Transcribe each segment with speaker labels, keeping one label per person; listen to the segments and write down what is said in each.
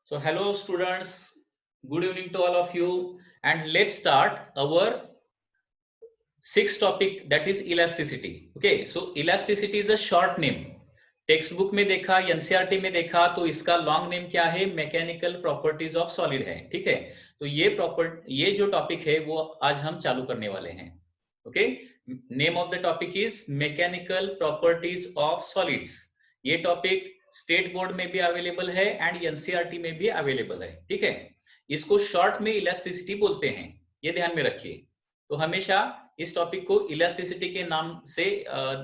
Speaker 1: So hello students, good evening to all of you, and let's start our sixth topic, that is elasticity. Okay, so elasticity is a short name. Text book में देखा, NCERT में देखा तो इसका long name क्या है? Mechanical properties of solid है। ठीक है, तो ये जो टॉपिक है वो आज हम चालू करने वाले हैं। Okay, name of the topic is mechanical properties of solids. ये टॉपिक स्टेट बोर्ड में भी अवेलेबल है एंड एनसीईआरटी में भी अवेलेबल है। ठीक है, इसको शॉर्ट में इलास्टिसिटी बोलते हैं, ये ध्यान में रखिए। तो हमेशा इस टॉपिक को इलास्टिसिटी के नाम से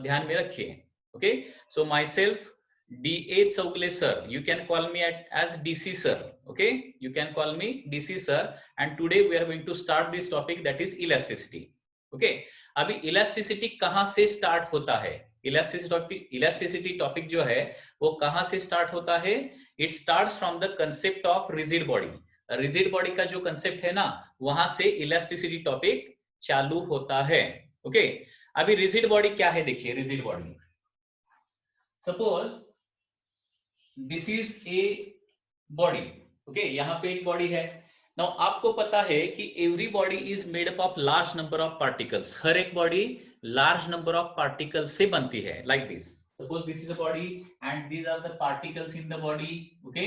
Speaker 1: ध्यान में रखिए। Okay, so my self D.A. Chowgule sir, you can call me as DC sir. Okay, you can call me DC sir, and today we are going to start this topic, that is elasticity. Okay, अभी elasticity कहां से start होता है? Elasticity topic जो है वो कहां से स्टार्ट होता है? It starts from the concept of rigid body. Rigid body का जो कंसेप्ट है ना, वहां से इलास्टिसिटी टॉपिक चालू होता है। ओके, अभी रिजिड बॉडी क्या है? देखिए, rigid body, suppose this is a body. Okay, यहां पे एक बॉडी है। नाउ आपको पता है कि every body is made up of large number of particles. हर एक body large number of particles से बनती है, like this. Suppose this is a body and these are the particles in the body. Okay,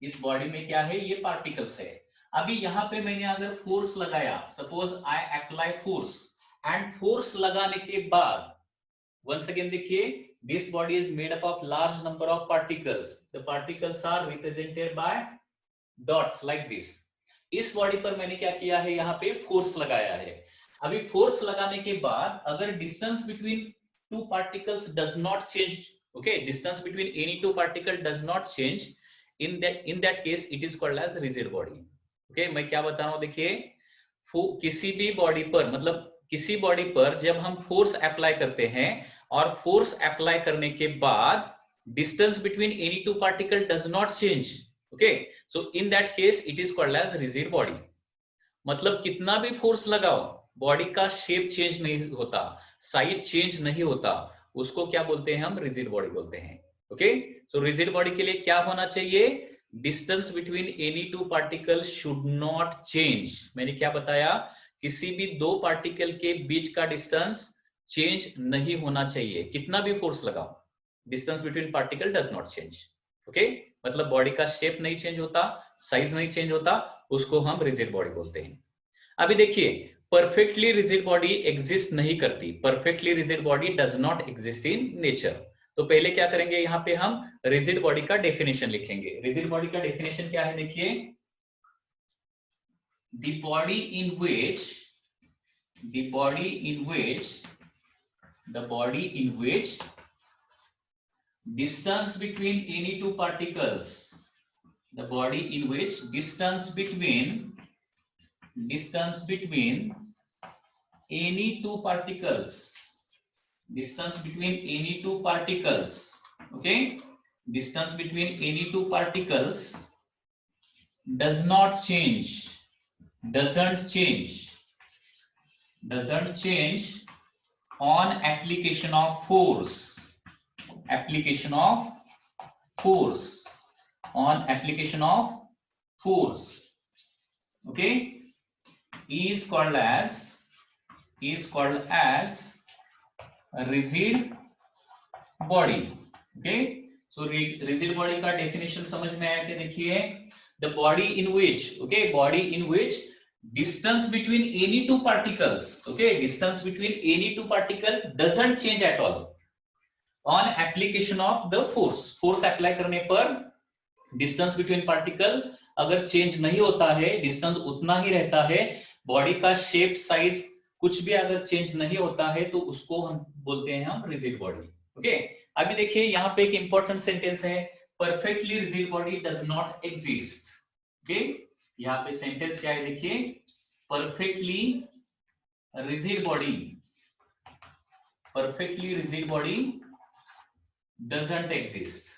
Speaker 1: इस body में क्या है? ये पार्टिकल्स है। अभी यहाँ पे मैंने अगर फोर्स लगाया, suppose I apply force, and force लगाने के बाद once again देखिए, this body is made up of large number of particles. The particles are represented by dots like this. इस बॉडी पर मैंने क्या किया है? यहाँ पे फोर्स लगाया है। अभी फोर्स लगाने के बाद अगर distance between two particles does not change, okay, distance between any two particle does not change, in that case it is called as rigid body. Okay, मैं क्या बता रहा हूं? देखिए, किसी भी बॉडी पर, मतलब किसी बॉडी पर जब हम फोर्स अप्लाई करते हैं और फोर्स अप्लाई करने के बाद distance between any two particle does not change, okay, so in that case it is called as rigid body. मतलब कितना भी फोर्स लगाओ, बॉडी का शेप चेंज नहीं होता, साइज चेंज नहीं होता, उसको क्या बोलते हैं? हम रिजिड बॉडी बोलते हैं। ओके, सो रिजिड बॉडी के लिए क्या होना चाहिए? Distance between any two particle should not change. मैंने क्या बताया? किसी भी दो पार्टिकल के बीच का डिस्टेंस चेंज नहीं होना चाहिए। कितना भी फोर्स लगाओ, distance between particle does not change. Okay, मतलब बॉडी का शेप नहीं चेंज होता, साइज नहीं चेंज होता, उसको हम रिजिड बॉडी बोलते हैं। अभी देखिए, परफेक्टली रिजिड बॉडी एग्जिस्ट नहीं करती। Perfectly rigid body does not exist in nature. तो पहले क्या करेंगे? यहाँ पे हम रिजिड बॉडी का डेफिनेशन लिखेंगे। रिजिड बॉडी का डेफिनेशन क्या है? देखिए, the body in which distance between any two particles, the body in which distance between any two particles, okay, distance between any two particles doesn't change on application of force, okay, is called as rigid body. Okay, so rigid body का definition समझ में आया? कि देखिए, the body in which distance between any two particles, okay, distance between any two particle doesn't change at all on application of the force apply करने पर distance between particle अगर change नहीं होता है, डिस्टेंस उतना ही रहता है, बॉडी का शेप साइज कुछ भी अगर चेंज नहीं होता है, तो उसको हम बोलते हैं हम रिजिड बॉडी। ओके, अभी देखिए यहाँ पे एक इंपॉर्टेंट सेंटेंस है, perfectly rigid body does not exist. Okay, यहाँ पे सेंटेंस क्या है? देखिए, perfectly rigid body doesn't exist.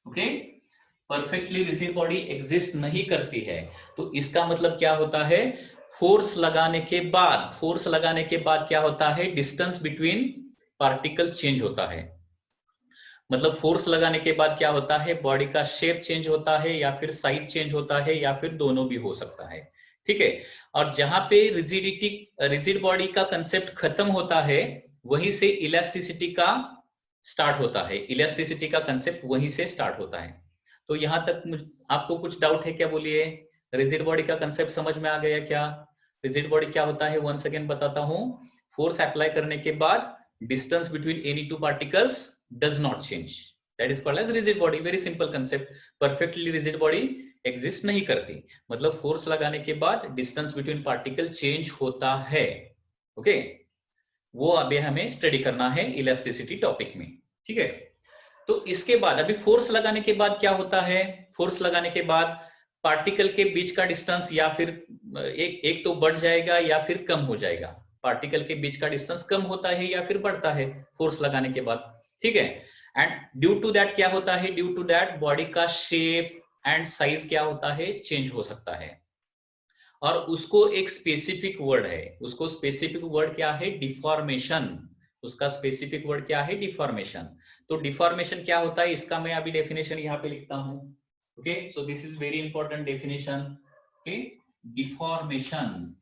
Speaker 1: Okay, perfectly rigid body exist नहीं करती है। तो इसका मतलब क्या होता है? फोर्स लगाने के बाद क्या होता है? डिस्टेंस बिटवीन पार्टिकल चेंज होता है। मतलब फोर्स लगाने के बाद क्या होता है, बॉडी का शेप चेंज होता है या फिर साइज चेंज होता है या फिर दोनों भी हो सकता है, ठीक है। और जहां पे रिजिड बॉडी का कंसेप्ट खत्म होता है, वहीं से इलास्टिसिटी का स्टार्ट होता है, इलास्टिसिटी का कंसेप्ट वहीं से स्टार्ट होता है। तो यहां तक आपको कुछ डाउट है क्या, बोलिए। रिजिड बॉडी का कंसेप्ट समझ में आ गया क्या? रिजिड बॉडी क्या होता है, वन सेकेंड बताता हूं। फोर्स अप्लाई करने के बाद distance between any two particles does not change, that is called as rigid body. very simple concept. perfectly rigid body exist नहीं करती, मतलब फोर्स लगाने के बाद डिस्टेंस बिटवीन पार्टिकल चेंज होता है, ओके। वो अभी हमें स्टडी करना है इलास्टिसिटी टॉपिक में, ठीक है। तो इसके बाद अभी फोर्स लगाने के बाद क्या होता है, फोर्स लगाने के बाद पार्टिकल के बीच का डिस्टेंस या फिर एक तो बढ़ जाएगा या फिर कम हो जाएगा। पार्टिकल के बीच का डिस्टेंस कम होता है या फिर बढ़ता है फोर्स लगाने के बाद, ठीक है। एंड ड्यू टू दैट क्या होता है, ड्यू टू दैट बॉडी का शेप एंड साइज क्या होता है, चेंज हो सकता है। और उसको एक स्पेसिफिक वर्ड है, उसको स्पेसिफिक वर्ड क्या है, डिफॉर्मेशन। उसका स्पेसिफिक वर्ड क्या है, डिफॉर्मेशन। तो डिफॉर्मेशन क्या होता है, इसका मैं अभी डेफिनेशन यहाँ पे लिखता हूं, okay. So this is very important definition, okay. Deformation,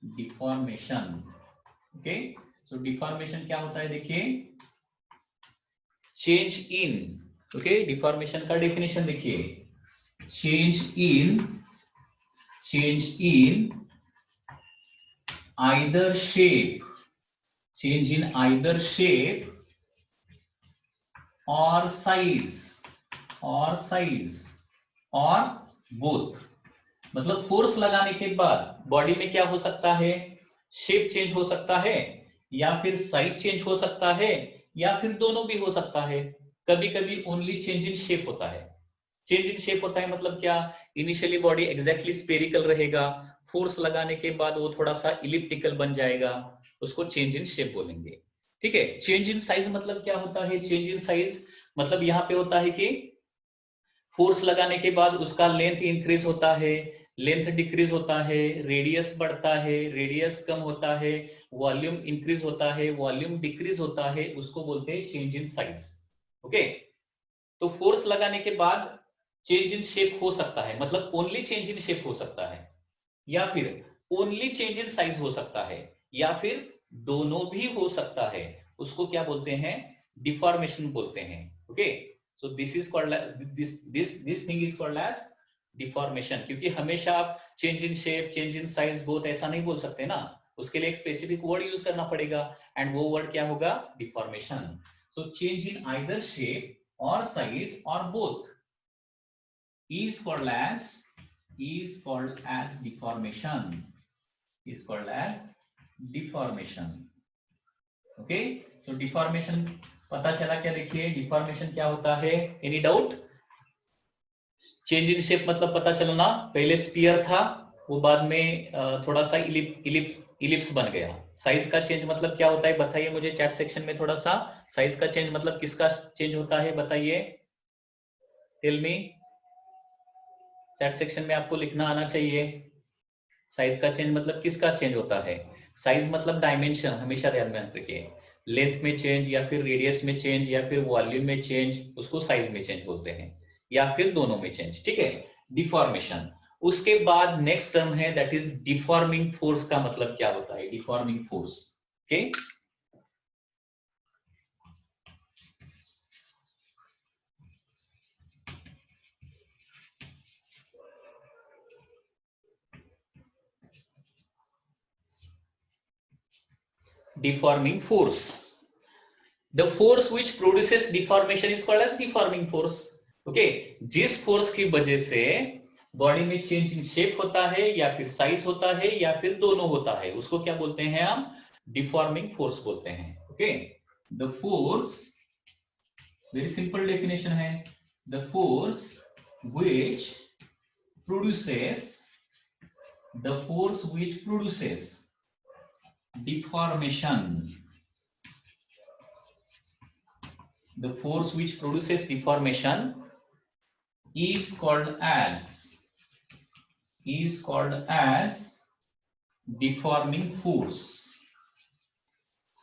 Speaker 1: deformation, okay. So deformation क्या होता है, देखिए, चेंज इन, ओके। डिफॉर्मेशन का डेफिनेशन देखिए, change in either shape, change in either shape or size or both। मतलब फोर्स लगाने के बाद बॉडी में क्या हो सकता है, शेप चेंज हो सकता है या फिर साइज चेंज हो सकता है या फिर दोनों भी हो सकता है। कभी कभी ओनली चेंज इन शेप होता है। चेंज इन शेप होता है मतलब क्या, इनिशियली बॉडी एग्जैक्टली स्पेरिकल रहेगा, फोर्स लगाने के बाद वो थोड़ा सा इलिप्टिकल बन जाएगा, उसको चेंज इन शेप बोलेंगे, ठीक है। चेंज इन साइज मतलब क्या होता है, चेंज इन साइज मतलब यहाँ पे होता है कि फोर्स लगाने के बाद उसका लेंथ इंक्रीज होता है, लेंथ डिक्रीज होता है, रेडियस बढ़ता है, रेडियस कम होता है, वॉल्यूम इंक्रीज होता है, वॉल्यूम डिक्रीज होता है, उसको बोलते हैं चेंज इन साइज, ओके। तो फोर्स लगाने के बाद चेंज इन शेप हो सकता है, मतलब ओनली चेंज इन शेप हो सकता है, या फिर ओनली चेंज इन साइज हो सकता है, या फिर दोनों भी हो सकता है, उसको क्या बोलते हैं, डिफॉर्मेशन बोलते हैं, okay. So this is called this thing is called as deformation. क्योंकि हमेशा आप change in shape, change in size both ऐसा नहीं बोल सकते ना, उसके लिए एक स्पेसिफिक वर्ड यूज करना पड़ेगा, एंड वो वर्ड क्या होगा, deformation. So change in either shape or size or both is called as deformation, is called as deformation, okay। so deformation पता चला क्या, देखिए डिफॉर्मेशन क्या होता है, any doubt. Change in shape मतलब पता चला ना, पहले स्फीयर था, वो बाद में थोड़ा सा इलिप्स बन गया। साइज का चेंज मतलब क्या होता है, बताइए मुझे चैट सेक्शन में थोड़ा सा, साइज का चेंज मतलब किसका चेंज होता है, बताइए, टेल मी। चैट सेक्शन में आपको लिखना आना चाहिए, साइज का चेंज मतलब किसका चेंज होता है। साइज मतलब डायमेंशन, हमेशा ध्यान में रखिए, लेंथ में चेंज या फिर रेडियस में चेंज या फिर वॉल्यूम में चेंज, उसको साइज में चेंज बोलते हैं, या फिर दोनों में चेंज, ठीक है, डिफॉर्मेशन। उसके बाद नेक्स्ट टर्म है दैट इज डिफॉर्मिंग फोर्स। का मतलब क्या होता है, deforming force, okay. deforming force, the force which produces deformation is called as deforming force, okay। जिस फोर्स की वजह से बॉडी में चेंज इन शेप होता है या फिर साइज होता है या फिर दोनों होता है, उसको क्या बोलते हैं हम, डिफॉर्मिंग फोर्स बोलते हैं, okay. The force, very simple definition है, the force which produces, the force which produces deformation, the force which produces deformation is called as deforming force,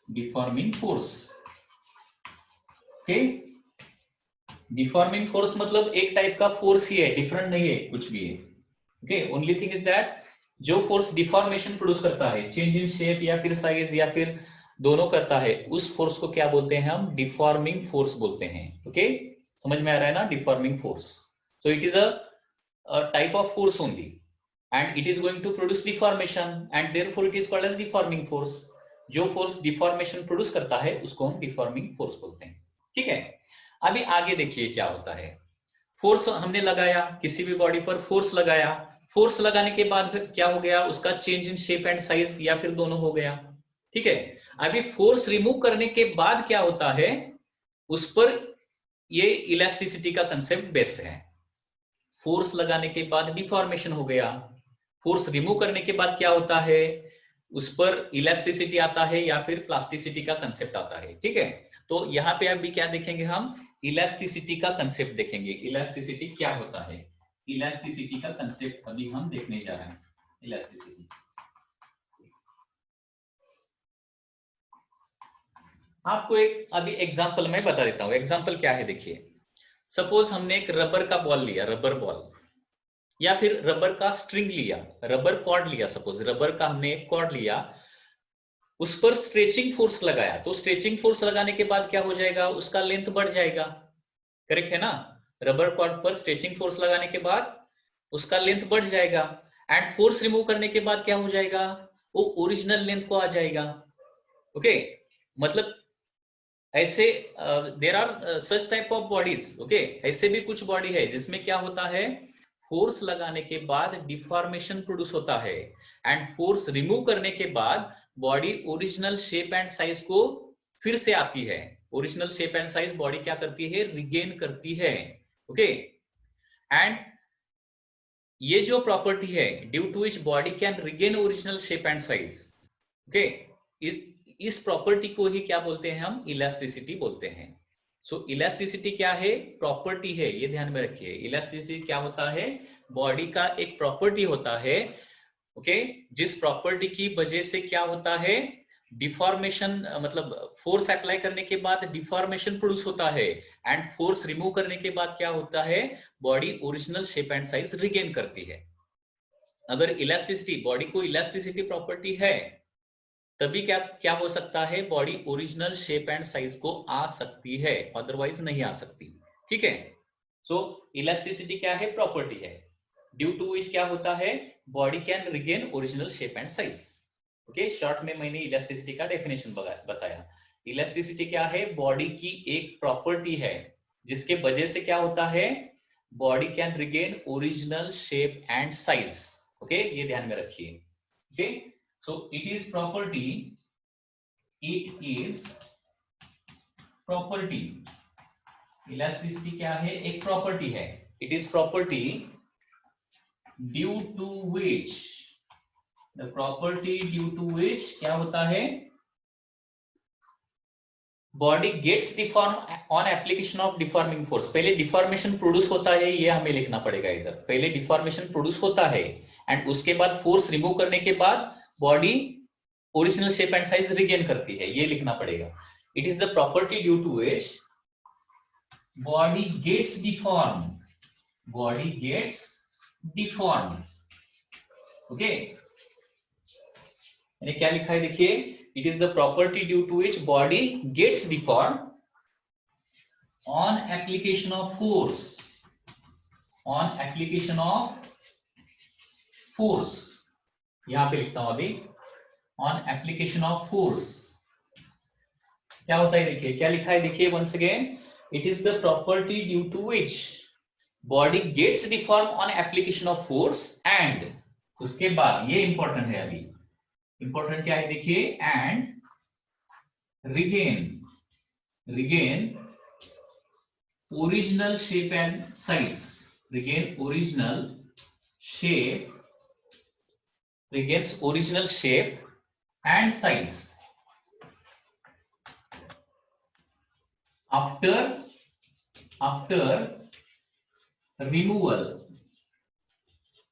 Speaker 1: deforming force, okay. Deforming force मतलब एक type का force ही है, different नहीं है कुछ भी है। Okay, only thing is that जो फोर्स डिफॉर्मेशन प्रोड्यूस करता है, चेंज इन शेप या फिर साइज या फिर दोनों करता है, उस फोर्स को क्या बोलते हैं हम? डिफॉर्मिंग फोर्स बोलते हैं। ओके, समझ में आ रहा है ना? Deforming force, so it is a type of force only and it is going to produce deformation and therefore it is called as deforming force। जो फोर्स डिफॉर्मेशन प्रोड्यूस करता है उसको हम डिफॉर्मिंग फोर्स बोलते हैं। ठीक है, अभी आगे देखिए क्या होता है। फोर्स हमने लगाया, किसी भी बॉडी पर फोर्स लगाया, फोर्स लगाने के बाद क्या हो गया? उसका change in shape and size या फिर दोनों हो गया। ठीक है, अभी फोर्स रिमूव करने के बाद क्या होता है? उस पर ये इलास्टिसिटी का कंसेप्ट बेस्ड है। फोर्स लगाने के बाद डिफॉर्मेशन हो गया, फोर्स रिमूव करने के बाद क्या होता है? उस पर इलास्टिसिटी आता है या फिर प्लास्टिसिटी का कंसेप्ट आता है। ठीक है, तो यहाँ पे अभी क्या देखेंगे हम? इलास्टिसिटी का कंसेप्ट देखेंगे। इलास्टिसिटी क्या होता है? इलास्टिसिटी का कंसेप्ट अभी हम देखने जा रहे हैं। इलास्टिसिटी आपको एक अभी एग्जांपल मैं बता देता हूं। एग्जांपल क्या है देखिए, सपोज हमने एक रबर का बॉल लिया, रबर बॉल, या फिर रबर का स्ट्रिंग लिया, रबर कॉर्ड लिया, सपोज रबर का हमने एक कॉर्ड लिया, उस पर स्ट्रेचिंग फोर्स लगाया, तो स्ट्रेचिंग फोर्स लगाने के बाद क्या हो जाएगा? उसका लेंथ बढ़ जाएगा। करेक्ट है ना? रबर कॉर्ड पर स्ट्रेचिंग फोर्स लगाने के बाद उसका लेंथ बढ़ जाएगा एंड फोर्स रिमूव करने के बाद क्या हो जाएगा? वो ओरिजिनल लेंथ को आ जाएगा। ओके, मतलब ऐसे there are such type of bodies. Okay, ऐसे भी कुछ बॉडी है जिसमें क्या होता है? फोर्स लगाने के बाद डिफॉर्मेशन प्रोड्यूस होता है एंड फोर्स रिमूव करने के बाद body original shape and size को फिर से आती है। Original shape and size body क्या करती है? रिगेन करती है। ओके, एंड ये जो प्रॉपर्टी है, due to which body can regain original shape and size, okay, इस प्रॉपर्टी को ही क्या बोलते हैं हम? इलास्टिसिटी बोलते हैं। सो इलास्टिसिटी क्या है? प्रॉपर्टी है, ये ध्यान में रखिए। इलास्टिसिटी क्या होता है? बॉडी का एक प्रॉपर्टी होता है, ओके, जिस प्रॉपर्टी की वजह से क्या होता है? डिफॉर्मेशन, मतलब फोर्स अप्लाई करने के बाद डिफॉर्मेशन प्रोड्यूस होता है एंड फोर्स रिमूव करने के बाद क्या होता है? Body original shape and size regain करती है। अगर इलास्टिसिटी, बॉडी को इलास्टिसिटी प्रॉपर्टी है, तभी क्या क्या हो सकता है? Body original shape and size को आ सकती है, अदरवाइज नहीं आ सकती। ठीक है, सो इलास्टिसिटी क्या है? प्रॉपर्टी है, ड्यू टू विच क्या होता है? Body can regain original shape and size. Okay, short में मैंने इलास्टिसिटी का डेफिनेशन बताया। इलास्टिसिटी क्या है? बॉडी की एक प्रॉपर्टी है जिसके वजह से क्या होता है? Body can regain original shape and size. Okay, ये ध्यान में रखिए। Okay, so it is property, it is property, elasticity क्या है? एक प्रॉपर्टी है। it is property due to which, the property due to which क्या होता है? Body gets deform on application of deforming force. पहले डिफॉर्मेशन प्रोड्यूस होता है, ये हमें लिखना पड़ेगा इधर। पहले डिफॉर्मेशन प्रोड्यूस होता है एंड उसके बाद फोर्स रिमूव करने के बाद body original shape and size regain करती है, ये लिखना पड़ेगा। It is the property due to which body gets deform, body gets deform. Okay, मैंने क्या लिखा है देखिए, it is the property due to which body gets deform on application of force, on application of force, यहां पे लिखता हूं अभी, ऑन एप्लीकेशन ऑफ फोर्स। क्या होता है देखिए, क्या लिखा है देखिए once again, it is the property due to which body gets deform on application of force and, उसके बाद ये इंपॉर्टेंट है, अभी इंपॉर्टेंट क्या है देखिए, and regain, regain original shape and size, regain original shape, regains original shape and size after removal,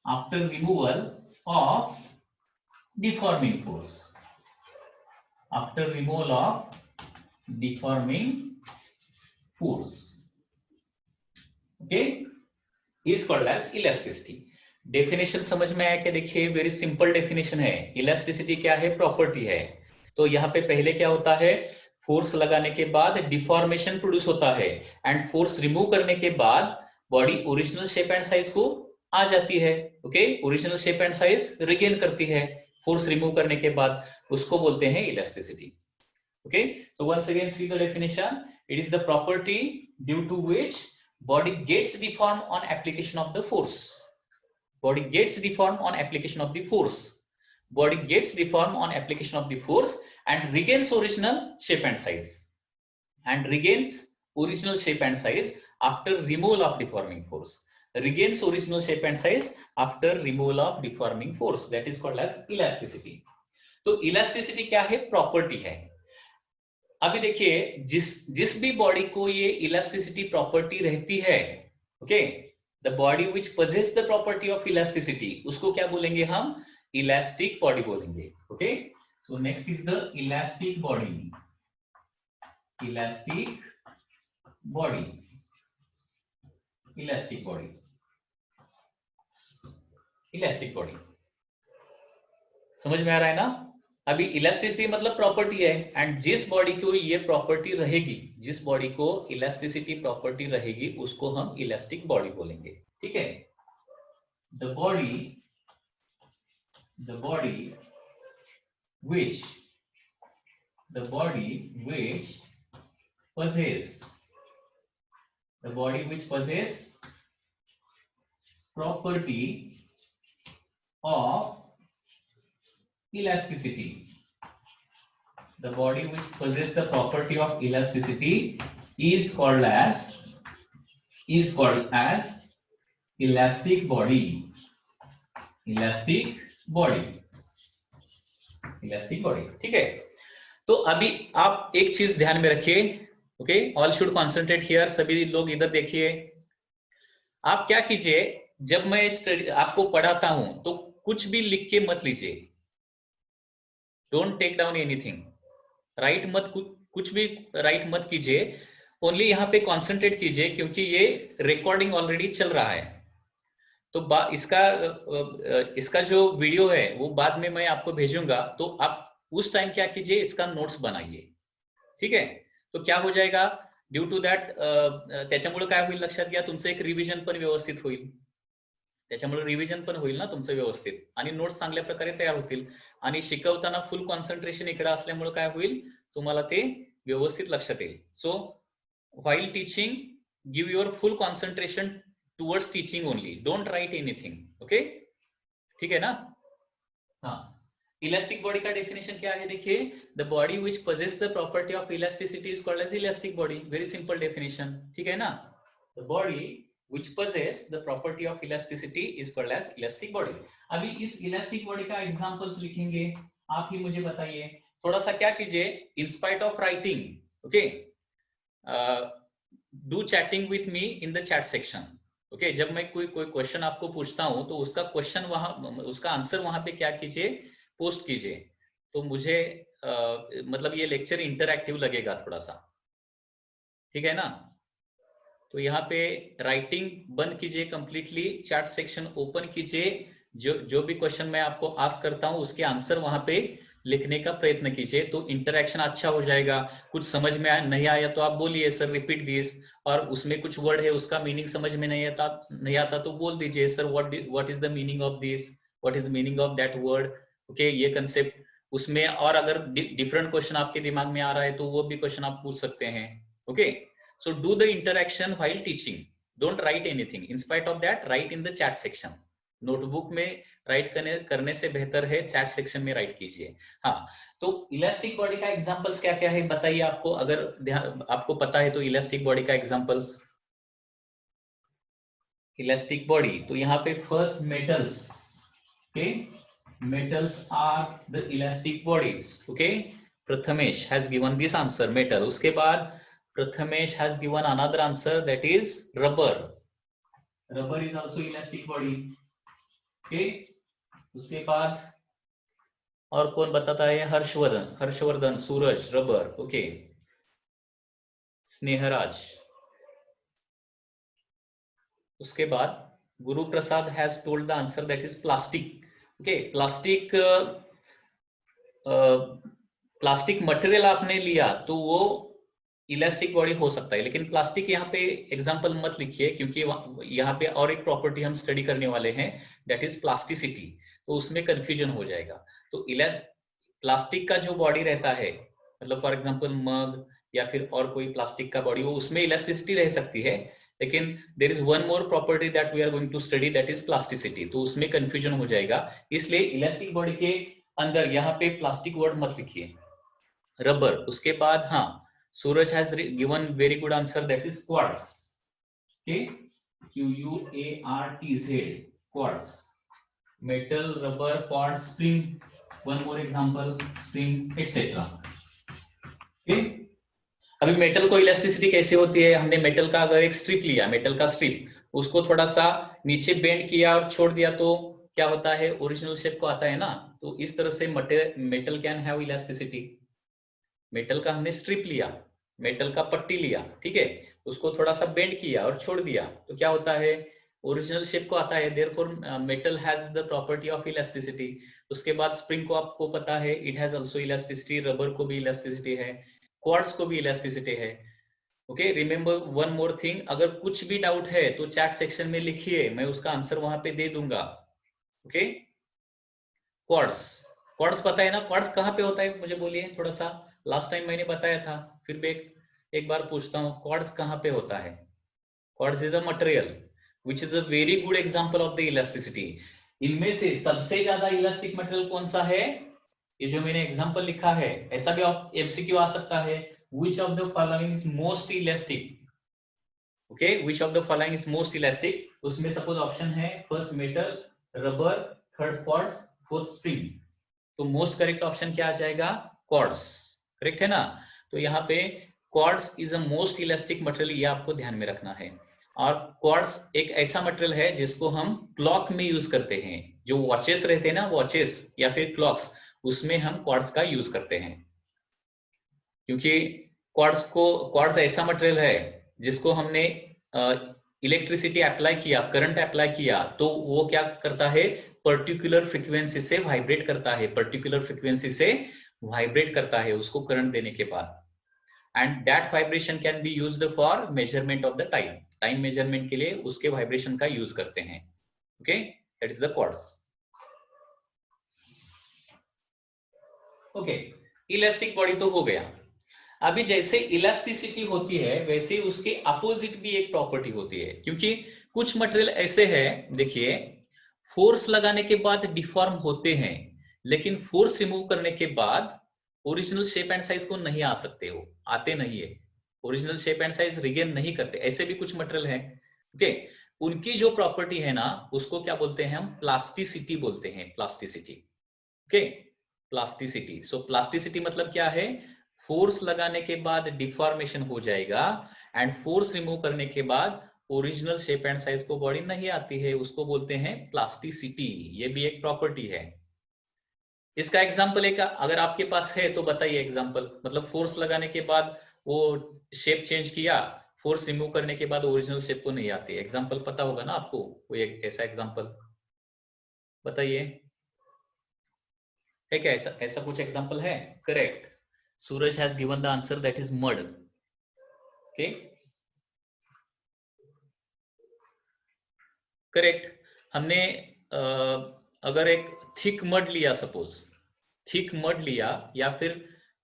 Speaker 1: after removal of deforming force, after removal of deforming force, okay, is called as elasticity. Definition समझ में आया क्या? देखिए very simple definition है. Elasticity क्या है? Property है. तो यहाँ पे पहले क्या होता है? फोर्स लगाने के बाद डिफॉर्मेशन प्रोड्यूस होता है एंड फोर्स रिमूव करने के बाद body original shape and size को आ जाती है. Okay, original shape and size regain करती है फोर्स रिमूव करने के बाद, उसको बोलते हैं elasticity. Okay, so once again see the definition. It is the property due to which body gets deformed on application of the force. Body gets deformed on application of the force. Body gets deformed on application of the force and regains original shape and size. And regains original shape and size after removal of deforming force. Regains original shape and size after removal of deforming force. That is called as elasticity. तो elasticity क्या है? Property है. अभी देखिए जिस भी body को ये इलास्टिसिटी प्रॉपर्टी रहती है, okay, the body which possess the property of elasticity, उसको क्या बोलेंगे हम? इलास्टिक बॉडी बोलेंगे. Okay, so next is the elastic body. Elastic body, elastic body, elastic body. समझ में आ रहा है ना? अभी इलास्टिसिटी मतलब प्रॉपर्टी है एंड जिस बॉडी को ये प्रॉपर्टी रहेगी, जिस बॉडी को इलास्टिसिटी प्रॉपर्टी रहेगी उसको हम इलास्टिक बॉडी बोलेंगे. ठीक है? The body which possess property of elasticity. The body which possesses the property of elasticity is called as elastic body. Elastic body. Elastic body. ठीक है? तो अभी आप एक चीज ध्यान में रखिए. Okay, all should concentrate here. सभी लोग इधर देखिए. आप क्या कीजिए, जब मैं आपको पढ़ाता हूं तो कुछ भी लिख के मत लीजिए. Don't take down anything. Write मत, कुछ भी राइट मत कीजिए. ओनली यहाँ पे कॉन्सेंट्रेट कीजिए क्योंकि ये रिकॉर्डिंग ऑलरेडी चल रहा है. तो इसका जो वीडियो है वो बाद में मैं आपको भेजूंगा. तो आप उस टाइम क्या कीजिए, इसका नोट्स बनाइए. ठीक है? तो क्या हो जाएगा, ड्यू टू दॅट त्याच्यामुळे काय होईल लक्षात घ्या, तुमचं एक रिव्हिजन पण व्यवस्थित होईल. त्याच्यामुळे रिव्हिजन पण होईल ना तुमचं व्यवस्थित आणि नोट्स चांगल्या प्रकारे तयार होतील. आणि शिकवताना फुल कॉन्सन्ट्रेशन इकडे असल्यामुळे काय होईल, तुम्हाला ते व्यवस्थित लक्षात येईल. So while teaching give your full concentration towards teaching only. Don't write anything. Okay, ठीक है ना? हाँ, इलास्टिक बॉडी का डेफिनेशन क्या है? देखिए, the body which possess the property of elasticity is called as elastic body. Very simple definition. ठीक है ना? The body which possess the property of elasticity is called as elastic body. अभी इस elastic body का examples लिखेंगे. आप ही मुझे बताइए. थोड़ा सा क्या कीजिए, in spite of writing, okay, do chatting with me in the chat section. Okay, जब मैं कोई क्वेश्चन आपको पूछता हूं तो उसका क्वेश्चन वहां, उसका आंसर वहां पे क्या कीजिए, पोस्ट कीजिए. तो मुझे मतलब ये लेक्चर इंटरएक्टिव लगेगा थोड़ा सा. ठीक है ना? तो यहाँ पे राइटिंग बंद कीजिए कंप्लीटली, चैट सेक्शन ओपन कीजिए. जो भी क्वेश्चन मैं आपको आस्क करता हूँ उसके आंसर वहां पे लिखने का प्रयत्न कीजिए. तो इंटरेक्शन अच्छा हो जाएगा. कुछ समझ में नहीं आया तो आप बोलिए सर रिपीट दिस, और उसमें कुछ वर्ड है उसका मीनिंग समझ में नहीं आता तो बोल दीजिए sir what is the meaning of this, what is meaning of that word. Okay, ये कंसेप्ट उसमें. और अगर डिफरेंट क्वेश्चन आपके दिमाग में आ रहा है तो वो भी क्वेश्चन आप पूछ सकते हैं. Okay, so do the interaction while teaching. Don't write anything. In spite of that, write in the chat section. Notebook में राइट करने से बेहतर है चैट सेक्शन में राइट कीजिए. हाँ, तो इलास्टिक बॉडी का एग्जांपल्स क्या क्या है बताइए आपको, अगर आपको पता है तो. इलास्टिक बॉडी का एग्जांपल्स, इलास्टिक बॉडी, तो यहाँ पे first metals. Okay, metals are the elastic bodies. Okay, Prathamesh has given this answer, metal. उसके बाद Prathamesh has given another answer, that is rubber. Rubber is also elastic body. Okay. उसके बाद और कौन बताता है? हर्षवर्धन, सूरज, रबर. ओके, स्नेहराज. उसके बाद Guru Prasad has told the answer that is plastic. Okay, plastic plastic material आपने लिया तो वो इलास्टिक बॉडी हो सकता है, लेकिन प्लास्टिक यहाँ पे एग्जांपल मत लिखिए, क्योंकि यहाँ पे और एक प्रॉपर्टी हम स्टडी करने वाले हैं दैट इज प्लास्टिसिटी, तो उसमें कंफ्यूजन हो जाएगा. तो प्लास्टिक का जो बॉडी रहता है, मतलब फॉर एग्जांपल मग या फिर और कोई प्लास्टिक का बॉडी, वो उसमें इलास्टिसिटी रह सकती है, लेकिन there is one more property that we are going to study that is plasticity, तो उसमें कंफ्यूजन हो जाएगा. इसलिए इलास्टिक बॉडी के अंदर यहाँ पे प्लास्टिक वर्ड मत लिखिए. रबर, उसके बाद हाँ, Suraj has given very good answer that is quartz. Okay, QUARTZ, quartz. Metal, rubber, quartz, spring, one more example spring, etcetera. Okay, अभी मेटल को इलास्टिसिटी कैसे होती है, हमने मेटल का अगर एक स्ट्रिप लिया, मेटल का स्ट्रिप, उसको थोड़ा सा नीचे बेंड किया और छोड़ दिया तो क्या होता है, ओरिजिनल शेप को आता है ना. तो इस तरह से metal can have elasticity. Metal का हमने स्ट्रिप लिया, मेटल का पट्टी लिया, ठीक है, उसको थोड़ा सा बेंड किया और छोड़ दिया तो क्या होता है, ओरिजिनल शेप को आता है. Therefore metal has the property of elasticity. उसके बाद स्प्रिंग को आपको पता है, it has also elasticity. Rubber को भी इलास्टिसिटी है, क्वार्ट्ज को भी इलास्टिसिटी है. Okay, remember one more thing, अगर कुछ भी डाउट है तो चैट सेक्शन में लिखिए, मैं उसका आंसर वहां पे दे दूंगा. ओके, क्वार्ट्ज, क्वार्ट्ज पता है ना, क्वार्ट्ज कहाँ पे होता है मुझे बोलिए थोड़ा सा. लास्ट टाइम मैंने बताया था, फिर भी एक बार पूछता हूँ, क्वार्ट्ज कहाँ पे होता है. Quartz is a material which is a very good example of the elasticity. इनमें से सबसे ज्यादा इलास्टिक मटेरियल कौन सा है, ये जो मैंने एग्जांपल लिखा है. ऐसा भी एमसीक्यू आ सकता है, which of the following is most elastic. okay, which of the following is most elastic, उसमें सपोज ऑप्शन है first metal, rubber, third quartz, fourth spring. तो मोस्ट करेक्ट ऑप्शन क्या आ जाएगा, क्वार्ट्ज. करेक्ट है ना. तो यहाँ पे quartz is a most elastic material, ये आपको ध्यान में रखना है. और क्वार्ट्ज एक ऐसा मटेरियल है जिसको हम क्लॉक में यूज करते हैं. जो वॉचेस रहते हैं ना, वॉचेस या फिर क्लॉक्स, उसमें हम क्वार्ट्ज का यूज करते हैं. क्योंकि क्वार्ट्ज ऐसा मटेरियल है जिसको हमने इलेक्ट्रिसिटी अप्लाई किया, करंट अप्लाई किया, तो वो क्या करता है, पर्टिकुलर फ्रीक्वेंसी से वाइब्रेट करता है, पर्टिकुलर फ्रीक्वेंसी से वाइब्रेट करता है उसको करंट देने के बाद. And that vibration can be used for measurement of the time. Time measurement के लिए उसके वाइब्रेशन का यूज करते हैं. Okay, that is the quartz. Okay, elastic body तो हो गया. अभी जैसे इलास्टिसिटी होती है वैसे उसके अपोजिट भी एक प्रॉपर्टी होती है, क्योंकि कुछ मटेरियल ऐसे हैं, देखिए, फोर्स लगाने के बाद डिफॉर्म होते हैं, लेकिन फोर्स रिमूव करने के बाद ओरिजिनल शेप एंड साइज को नहीं आ सकते, हो आते नहीं है, original shape and size regain नहीं करते. ऐसे भी कुछ मटेरियल है. ओके, उनकी जो प्रॉपर्टी है ना, उसको क्या बोलते हैं हम, प्लास्टिसिटी बोलते हैं, plasticity. Okay, plasticity. So plasticity मतलब क्या है, फोर्स लगाने के बाद डिफॉर्मेशन हो जाएगा एंड फोर्स रिमूव करने के बाद ओरिजिनल शेप एंड साइज को बॉडी नहीं आती है, उसको बोलते हैं प्लास्टिसिटी. ये भी एक प्रॉपर्टी है. इसका एग्जांपल एक अगर आपके पास है तो बताइए एग्जांपल, मतलब फोर्स लगाने के बाद वो शेप चेंज किया, फोर्स रिमूव करने के बाद ओरिजिनल शेप को नहीं आती. एग्जांपल पता होगा ना आपको, कोई ऐसा एग्जांपल बताइए, है क्या ऐसा ऐसा कुछ एग्जांपल है. Correct, Suraj has given the answer that is mud. Okay, correct. हमने अगर एक थिक मड लिया, सपोज थिक मड लिया या फिर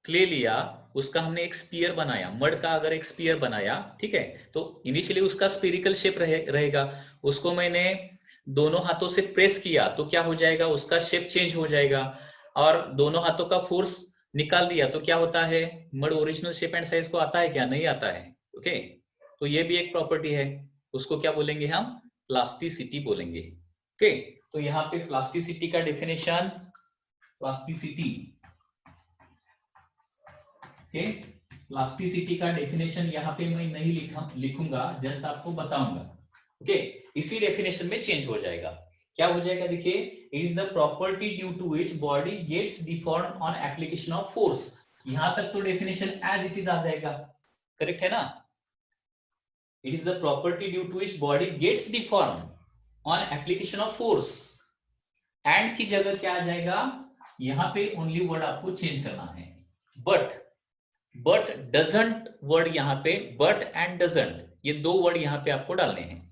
Speaker 1: क्ले लिया, उसका हमने एक स्पीयर बनाया, मड का अगर एक स्पीयर बनाया, ठीक है, तो इनिशियली उसका स्फेरिकल शेप रहेगा. उसको मैंने दोनों हाथों से प्रेस किया तो क्या हो जाएगा, उसका शेप चेंज हो जाएगा. और दोनों हाथों का फोर्स निकाल दिया तो क्या होता है, mud original shape and size को आता है क्या, नहीं आता है. ओके, तो ये भी एक प्रॉपर्टी है, उसको क्या बोलेंगे हम, प्लास्टिसिटी बोलेंगे. ओके, तो यहाँ पे प्लास्टिसिटी का डेफिनेशन, प्लास्टिसिटी, ओके, प्लास्टिसिटी का डेफिनेशन यहाँ पे मैं नहीं लिखूंगा, जस्ट आपको बताऊंगा. ओके, इसी डेफिनेशन में चेंज हो जाएगा. क्या हो जाएगा, देखिए, is the property due to which body gets deform on application of force. यहां तक तो डेफिनेशन एज इट इज आ जाएगा. करेक्ट है ना. It is the property due to which body gets deformed on application of force. And की जगह क्या आ जाएगा, यहां पे ओनली वर्ड आपको चेंज करना है, बट डजंट वर्ड यहां पे, बट एंड डजंट ये दो वर्ड यहां पे आपको डालने हैं.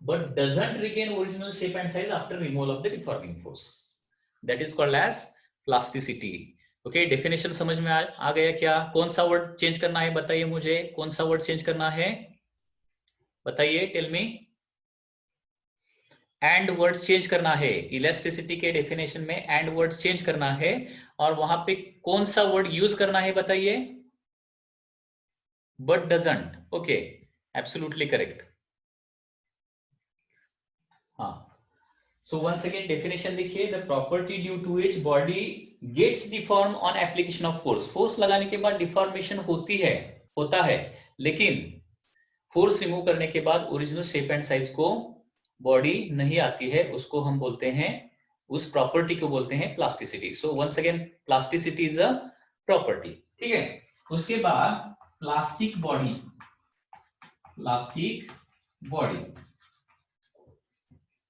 Speaker 1: But doesn't regain original shape and size after removal of the deforming force. That is called as plasticity. Okay, definition समझ में आ गया क्या? कौन सा वर्ड चेंज करना है बताइए मुझे, कौन सा वर्ड चेंज करना है बताइए, tell me. And word change करना है. इलास्टिसिटी के डेफिनेशन में एंड वर्ड चेंज करना है, और वहां पे कौन सा वर्ड यूज करना है बताइए? But doesn't. Okay, absolutely correct. हाँ. So once again definition देखिए, the property due to which body gets deformed on application of force. Force लगाने के बाद deformation होता है, लेकिन force remove करने के बाद original shape and size को body नहीं आती है, उसको हम बोलते हैं, उस property को बोलते हैं plasticity. So once again plasticity is a property. ठीक है. उसके बाद plastic body.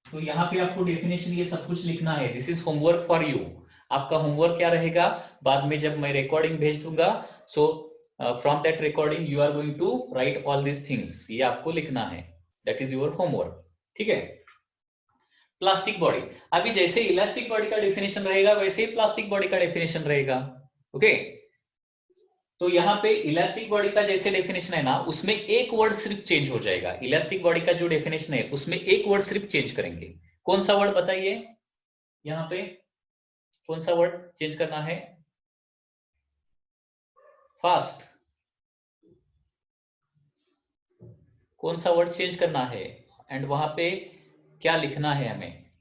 Speaker 1: तो यहाँ पे आपको डेफिनेशन ये सब कुछ लिखना है. This is homework for you. आपका होमवर्क क्या रहेगा, बाद में जब मैं रिकॉर्डिंग भेज दूंगा, so from that recording you are going to write all this things. ये आपको लिखना है. That is your homework. ठीक है. Plastic body. अभी जैसे इलास्टिक बॉडी का डेफिनेशन रहेगा वैसे ही प्लास्टिक बॉडी का डेफिनेशन रहेगा. ओके. तो यहाँ पे इलास्टिक बॉडी का जैसे डेफिनेशन है ना, उसमें एक वर्ड सिर्फ चेंज हो जाएगा. इलास्टिक बॉडी का जो डेफिनेशन है उसमें एक वर्ड सिर्फ चेंज करेंगे. कौन सा वर्ड बताइए, यहाँ पे कौन सा वर्ड चेंज करना है? फास्ट. कौन सा वर्ड चेंज करना है, एंड वहां पे क्या लिखना है हमें?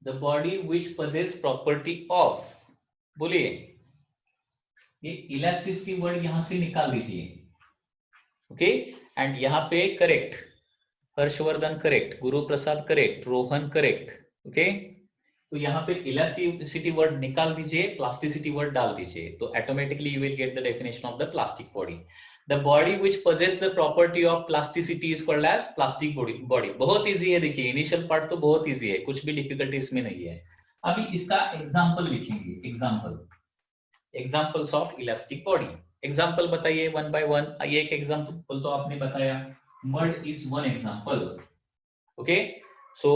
Speaker 1: The body which possess property of. बोलिए. ये इलास्टिसिटी वर्ड यहां से निकाल दीजिए. ओके. एंड यहाँ पे correct, Harshvardhan correct, Guru Prasad correct, Rohan correct. Okay. तो यहाँ पे इलास्टिसिटी वर्ड निकाल दीजिए, प्लास्टिसिटी वर्ड डाल दीजिए, तो automatically you will get the definition of the plastic body. The body which possess the property of plasticity is called as plastic body. बहुत easy है. देखिए इनिशियल पार्ट तो बहुत इजी है, कुछ भी डिफिकल्टी इसमें नहीं है. अभी इसका एग्जांपल लिखेंगे. Examples of elastic body. Example बताइए वन बाय वन. ये एक एग्जांपल तो आपने बताया, mud is one example. Okay. So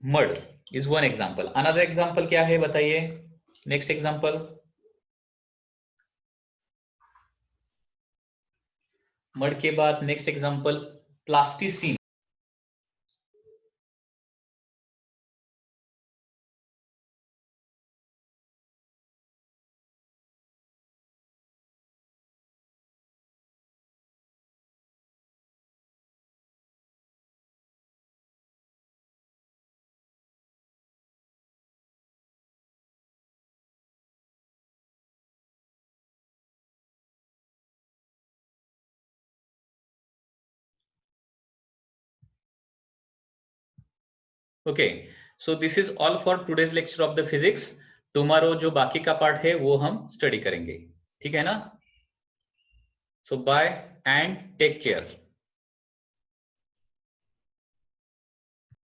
Speaker 1: mud is one example. Another example क्या है बताइए? Next example. मड के बाद next example plasticine. Okay. So this is all for today's lecture of the physics. Tomorrow जो बाकी का पार्ट है वो हम स्टडी करेंगे. ठीक है ना? सो बाय एंड टेक केयर.